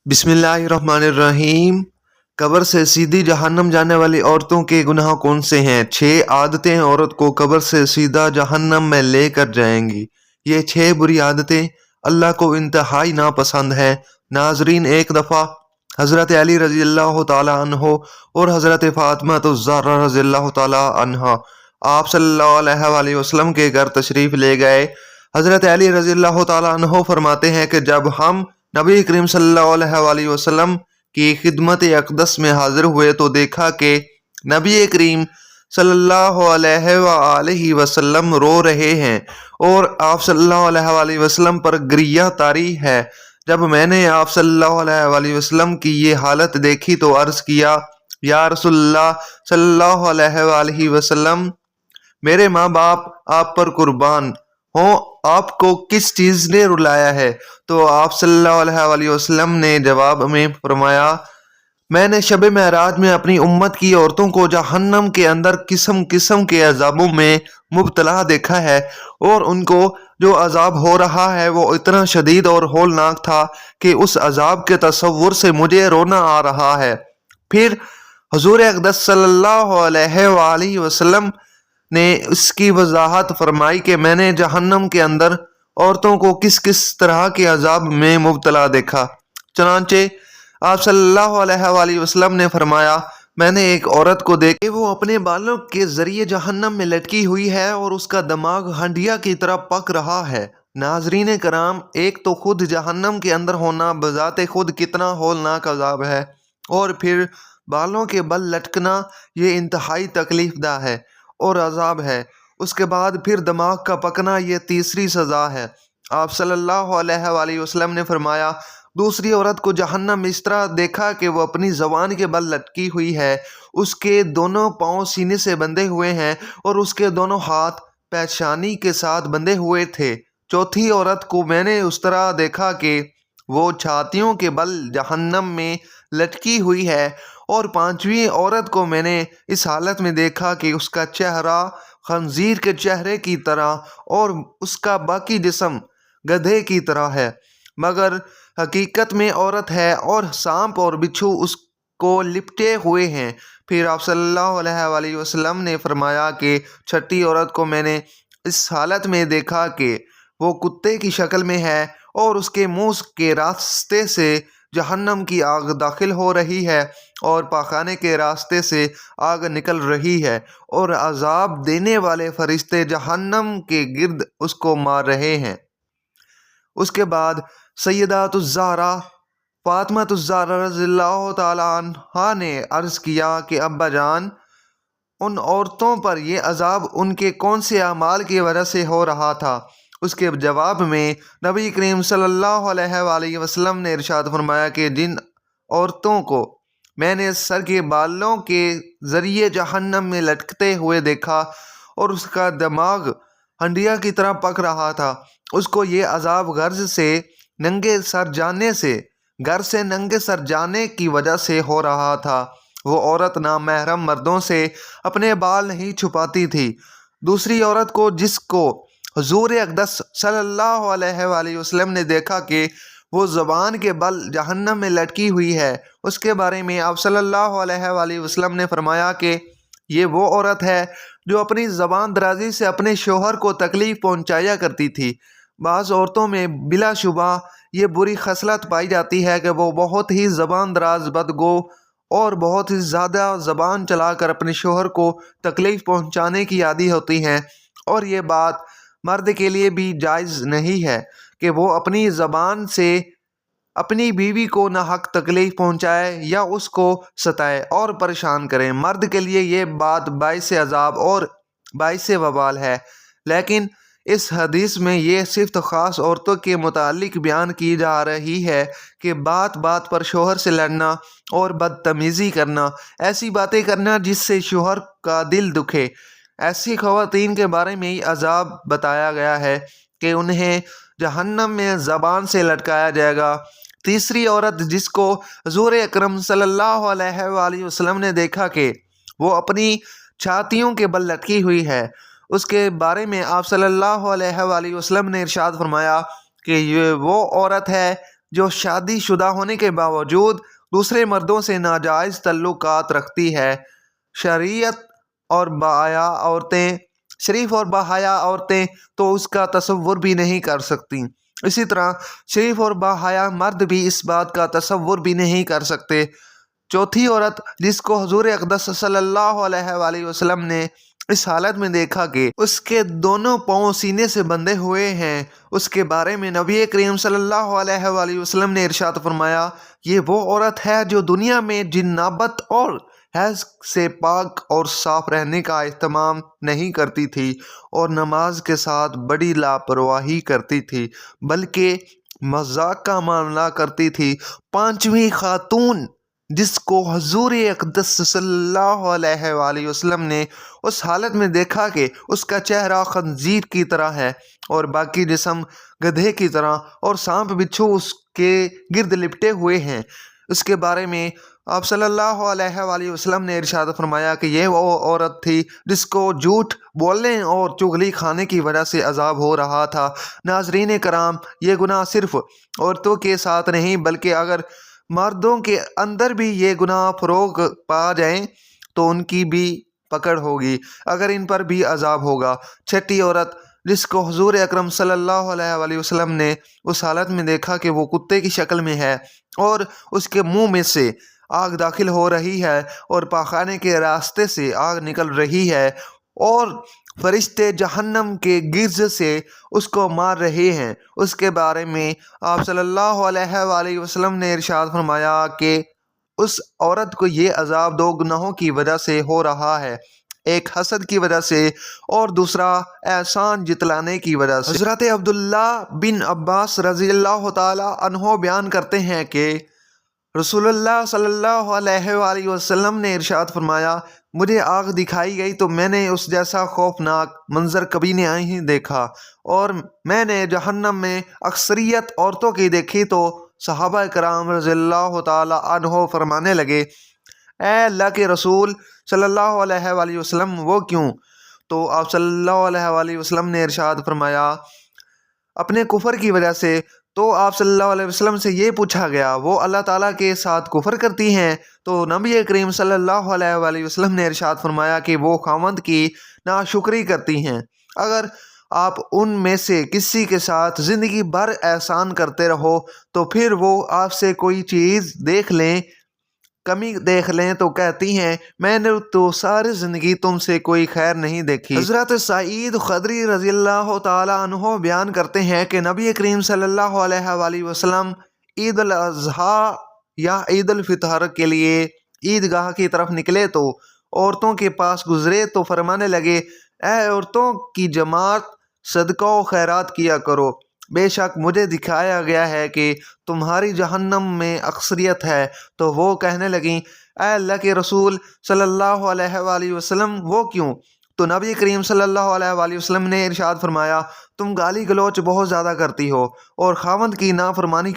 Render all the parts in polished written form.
बिस्मिल्लाहिर्रहमानिर्रहीम। कब्र से सीधी जहन्नम जाने वाली औरतों के गुनाह कौन से हैं? 6 आदतें औरत को कब्र से सीधा जहन्नम में लेकर जाएंगी। ये 6 बुरी आदतें अल्लाह को इंतहाई नापसंद है। नाजरीन, एक दफ़ा हज़रत अली रज़ी अल्लाह ताला अन्हो और हज़रत फ़ातिमा ज़हरा रज़ी अल्लाह ताला अन्हा आप सल्लल्लाहु अलैहि वसल्लम के घर तशरीफ़ ले गए। हज़रत अली रज़ी अल्लाह ताला अन्हो फरमाते हैं कि जब हम नबी करीम सल्लल्लाहु अलैहि वसल्लम की खिदमत अक़दस में हाजिर हुए तो देखा कि नबी करीम सल्लल्लाहु अलैहि वसल्लम रो रहे हैं और आप सल्लल्लाहु अलैहि वसल्लम पर गरिया तारी है। जब मैंने आप सल्लल्लाहु अलैहि वसल्लम की ये हालत देखी तो अर्ज़ किया, या रसूलल्लाह सल्लल्लाहु अलैहि वसल्लम, मेरे माँ बाप आप पर कुर्बान हो, आपको किस चीज़ ने रुलाया है? तो आप सल्लल्लाहु अलैहि वसल्लम ने जवाब में फरमाया, मैंने शब महराज में अपनी उम्मत की औरतों को जहन्नम के अंदर किस्म किस्म के अजाबों में मुब्तला देखा है और उनको जो अजाब हो रहा है वो इतना शदीद और होलनाक था कि उस अजाब के तसव्वुर से मुझे रोना आ रहा है। फिर हुजूर अक़दस सल्लल्लाहु अलैहि वसल्लम ने इसकी वजाहत फरमाई कि मैंने जहन्नम के अंदर औरतों को किस किस तरह के अजाब में मुब्तला देखा। चनांचे आप सल्लल्लाहु अलैहि वसल्लम ने फरमाया, मैंने एक औरत को देखा, वो अपने बालों के जरिए जहन्नम में लटकी हुई है और उसका दिमाग हंडिया की तरह पक रहा है। नाजरीन कराम, एक तो खुद जहन्नम के अंदर होना बजाते खुद कितना होलनाक अजाब है, और फिर बालों के बल लटकना ये इंतहाई तकलीफदा है और अजाब है। उसके बाद फिर दिमाग का पकना ये तीसरी सज़ा है। आप सल्लल्लाहु अलैहि वसल्लम ने फरमाया, दूसरी औरत को जहन्नम इस तरह देखा कि वो अपनी ज़बान के बल लटकी हुई है, उसके दोनों पाँव सीने से बंधे हुए हैं और उसके दोनों हाथ पेशानी के साथ बंधे हुए थे। चौथी औरत को मैंने उस तरह देखा कि वो छातियों के बल जहन्नम में लटकी हुई है, और पांचवी औरत को मैंने इस हालत में देखा कि उसका चेहरा खंजीर के चेहरे की तरह और उसका बाकी जिस्म गधे की तरह है, मगर हकीकत में औरत है और सांप और बिच्छू उसको लिपटे हुए हैं। फिर आप सल्लल्लाहु अलैहि वसल्लम ने फरमाया कि छठी औरत को मैंने इस हालत में देखा कि वो कुत्ते की शक्ल में है और उसके मुंह के रास्ते से जहन्नम की आग दाखिल हो रही है और पाखाने के रास्ते से आग निकल रही है और अजाब देने वाले फरिश्ते जहन्नम के गिर्द उसको मार रहे हैं। उसके बाद सैयदातुज़्ज़हरा फ़ातिमातुज़्ज़हरा रज़ियल्लाहु ताला अन्हा ने अर्ज़ किया कि अब्बा जान, उन औरतों पर ये अजाब उनके कौन से अमाल की वजह से हो रहा था? उसके जवाब में नबी करीम सल्लल्लाहु अलैहि वसल्लम ने इरशाद फरमाया कि जिन औरतों को मैंने सर के बालों के ज़रिए जहन्नम में लटकते हुए देखा और उसका दिमाग हंडिया की तरह पक रहा था, उसको ये अजाब घर से नंगे सर जाने की वजह से हो रहा था। वो औरत नामहरम मर्दों से अपने बाल नहीं छुपाती थी। दूसरी औरत को जिसको हुजूर अक़दस सल्लल्लाहु अलैहि वसल्लम ने देखा कि वो ज़बान के बल जहन्नम में लटकी हुई है, उसके बारे में आप सल्लल्लाहु अलैहि वसल्लम ने फरमाया कि ये वो औरत है जो अपनी ज़बान दराजी से अपने शोहर को तकलीफ़ पहुंचाया करती थी। बाज़ औरतों में बिलाशुबा ये बुरी खसलत पाई जाती है कि वो बहुत ही ज़बान दराज, बदगो और बहुत ही ज़्यादा ज़बान चलाकर अपने शोहर को तकलीफ़ पहुंचाने की आदी होती हैं, और ये बात मर्द के लिए भी जायज़ नहीं है कि वो अपनी ज़बान से अपनी बीवी को नाहक तकलीफ़ पहुंचाए या उसको सताए और परेशान करें। मर्द के लिए ये बात बाइस अजाब और बाइस वबाल है, लेकिन इस हदीस में ये सिर्फ ख़ास औरतों के मुतालिक बयान की जा रही है कि बात बात पर शोहर से लड़ना और बदतमीज़ी करना, ऐसी बातें करना जिससे शोहर का दिल दुखे, ऐसी ख़वातीन के बारे में ही अजाब बताया गया है कि उन्हें जहन्नम में ज़बान से लटकाया जाएगा। तीसरी औरत जिसको हुज़ूर अकरम सल्लल्लाहु अलैहि वसल्लम ने देखा कि वो अपनी छातियों के बल लटकी हुई है, उसके बारे में आप सल्लल्लाहु अलैहि वसल्लम ने इरशाद फरमाया कि ये वो औरत है जो शादी शुदा होने के बावजूद दूसरे मर्दों से नाजायज़ तल्लुकात रखती है, शरीयत और बाया औरतें शरीफ और बाहया औरतें तो उसका तसव्वुर भी नहीं कर सकती। इसी तरह शरीफ और बाहया मर्द भी इस बात का तसव्वुर भी नहीं कर सकते। चौथी औरत जिसको हुजूर अक़दस सल्लल्लाहु अलैहि वसल्लम ने इस हालत में देखा कि उसके दोनों पाँव सीने से बंधे हुए हैं, उसके बारे में नबी करीम सल्लल्लाहु अलैहि वसल्लम ने इरशाद फरमाया, ये वो औरत है जो दुनिया में जिन्नाबत और हैज़ से पाक और साफ रहने का एहतमाम नहीं करती थी और नमाज के साथ बड़ी लापरवाही करती थी, बल्कि मजाक का मामला करती थी। पांचवी खातून जिसको हुजूर अक़दस सल्लल्लाहु अलैहि वसल्लम ने उस हालत में देखा कि उसका चेहरा खंजीर की तरह है और बाकी जिस्म गधे की तरह और सांप बिच्छू उसके गिर्द लिपटे हुए हैं, उसके बारे में आप सल्लल्लाहु अलैहि वसल्लम ने इरशाद फरमाया कि ये वो औरत थी जिसको झूठ बोलने और चुगली खाने की वजह से अजाब हो रहा था। नाज़रीन कराम, ये गुनाह सिर्फ औरतों के साथ नहीं बल्कि अगर मर्दों के अंदर भी ये गुनाह फ़रोग पा जाएं तो उनकी भी पकड़ होगी, अगर इन पर भी अजाब होगा। छठी औरत जिसको हुजूर अकरम सल्लल्लाहु अलैहि वसल्लम ने उस हालत में देखा कि वो कुत्ते की शक्ल में है और उसके मुंह में से आग दाखिल हो रही है और पाखाने के रास्ते से आग निकल रही है और फरिश्ते जहन्नम के गिर्ज से उसको मार रहे हैं, उसके बारे में आप सल्लल्लाहु अलैहि वसल्लम ने इरशाद फरमाया कि उस औरत को ये अजाब दो गुनाहों की वजह से हो रहा है, एक हसद की वजह से और दूसरा एहसान जितलाने की वजह से। हज़रत अब्दुल्ला बिन अब्बास रज़ियल्लाहु ताला अन्हो बयान करते हैं कि रसूलुल्लाह सल्लल्लाहु अलैहि वसल्लम ने इरशाद फरमाया, मुझे आग दिखाई गई तो मैंने उस जैसा खौफनाक मंजर कभी नहीं देखा और मैंने जहन्नम में अक्सरियत औरतों की देखी तो सहाबा कराम रज़ियल्लाहु ताला अन्हो फरमाने लगे, ए अल्लाह के रसूल सल्लल्लाहु अलैहि वसल्लम वो क्यों? तो आप सल्लल्लाहु अलैहि वसल्लम ने इरशाद फरमाया, अपने कुफर की वजह से। तो आप सल्लल्लाहु अलैहि वसल्लम से ये पूछा गया, वो अल्लाह ताला के साथ कुफर करती हैं? तो नबी करीम सल्लल्लाहु अलैहि वसल्लम ने इरशाद फरमाया कि वो खामद की नाशुक्री करती हैं। अगर आप उनमें से किसी के साथ ज़िंदगी भर एहसान करते रहो तो फिर वो आपसे कोई चीज़ देख लें, कमी देख लें तो कहती हैं, मैंने तो सारी ज़िंदगी तुमसे कोई खैर नहीं देखी। हज़रत सईद खदरी रज़ियल्लाहु ताला अन्हो बयान करते हैं कि नबी करीम सल्लल्लाहु अलैहि वसल्लम ईद अल अज़हा या ईद अल फितर के लिए ईदगाह की तरफ निकले तो औरतों के पास गुजरे तो फरमाने लगे, ऐ औरतों की जमात, सदका व खैरात किया करो, बेशक मुझे दिखाया गया है कि तुम्हारी जहन्नम में अक्सरियत है। तो वो कहने लगीं, ऐ अल्लाह के रसूल सल्लल्लाहु अलैहि वसल्लम वो क्यों? तो नबी करीम सल्लल्लाहु अलैहि वसल्लम ने इरशाद फरमाया, तुम गाली गलौच बहुत ज़्यादा करती हो और खावंद की नाफरमानी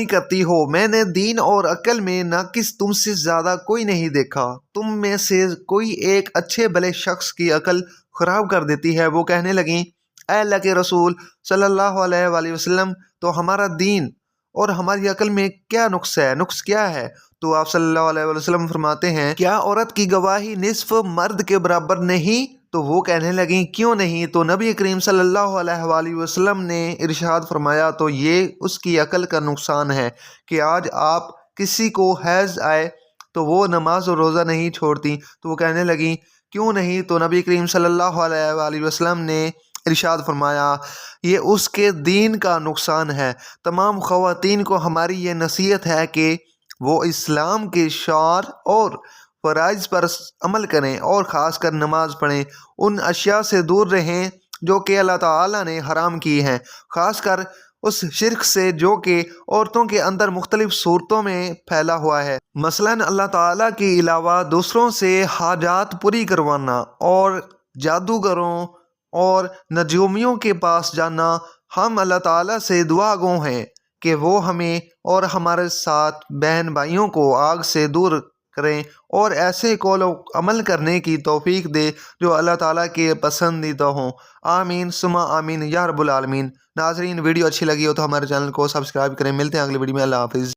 करती हो। मैंने दीन और अक्ल में नाकिस तुमसे ज़्यादा कोई नहीं देखा। तुम में से कोई एक अच्छे भले शख्स की अक्ल ख़राब कर देती है। वो कहने लगीं, ऐ अल्लाह के रसूल सल्लल्लाहु अलैहि वसल्लम, तो हमारा दीन और हमारी अक्ल में क्या नुक्स है? नुक्स क्या है? तो आप सल्लल्लाहु अलैहि वसल्लम फरमाते हैं, क्या औरत की गवाही निस्फ मर्द के बराबर नहीं? तो वो कहने लगी, क्यों नहीं? तो नबी करीम सल्लल्लाहु अलैहि वसल्लम ने इरशाद फरमाया, तो ये उसकी अक्ल का नुकसान है कि आज आप किसी को हैज़ आए तो वो नमाज और रोज़ा नहीं छोड़ती। तो वो कहने लगी, क्यों नहीं? तो नबी करीम सल्लल्लाहु अलैहि वसल्लम ने इरशाद फरमाया, ये उसके दीन का नुकसान है। तमाम ख़वातीन को हमारी ये नसीहत है कि वो इस्लाम के शार और फ़राइज़ पर अमल करें और ख़ास कर नमाज पढ़ें, उन अशिया से दूर रहें जो कि अल्लाह ताला ने हराम की हैं, ख़ास कर उस शिर्क से जो कि औरतों के अंदर मुख्तलिफ सूरतों में फैला हुआ है। मसलन अल्लाह ताला के अलावा दूसरों से हाजात पूरी करवाना और जादूगरों और नजूमियों के पास जाना। हम अल्लाह ताला से दुआ गो हैं कि वो हमें और हमारे साथ बहन भाइयों को आग से दूर کریں اور ایسے قول و عمل کرنے کی توفیق دے جو اللہ تعالیٰ کے پسندیدہ ہوں۔ آمین ثم آمین یا رب العالمین۔ ناظرین، ویڈیو اچھی لگی ہو تو ہمارے چینل کو سبسکرائب کریں۔ ملتے ہیں اگلی ویڈیو میں۔ اللہ حافظ۔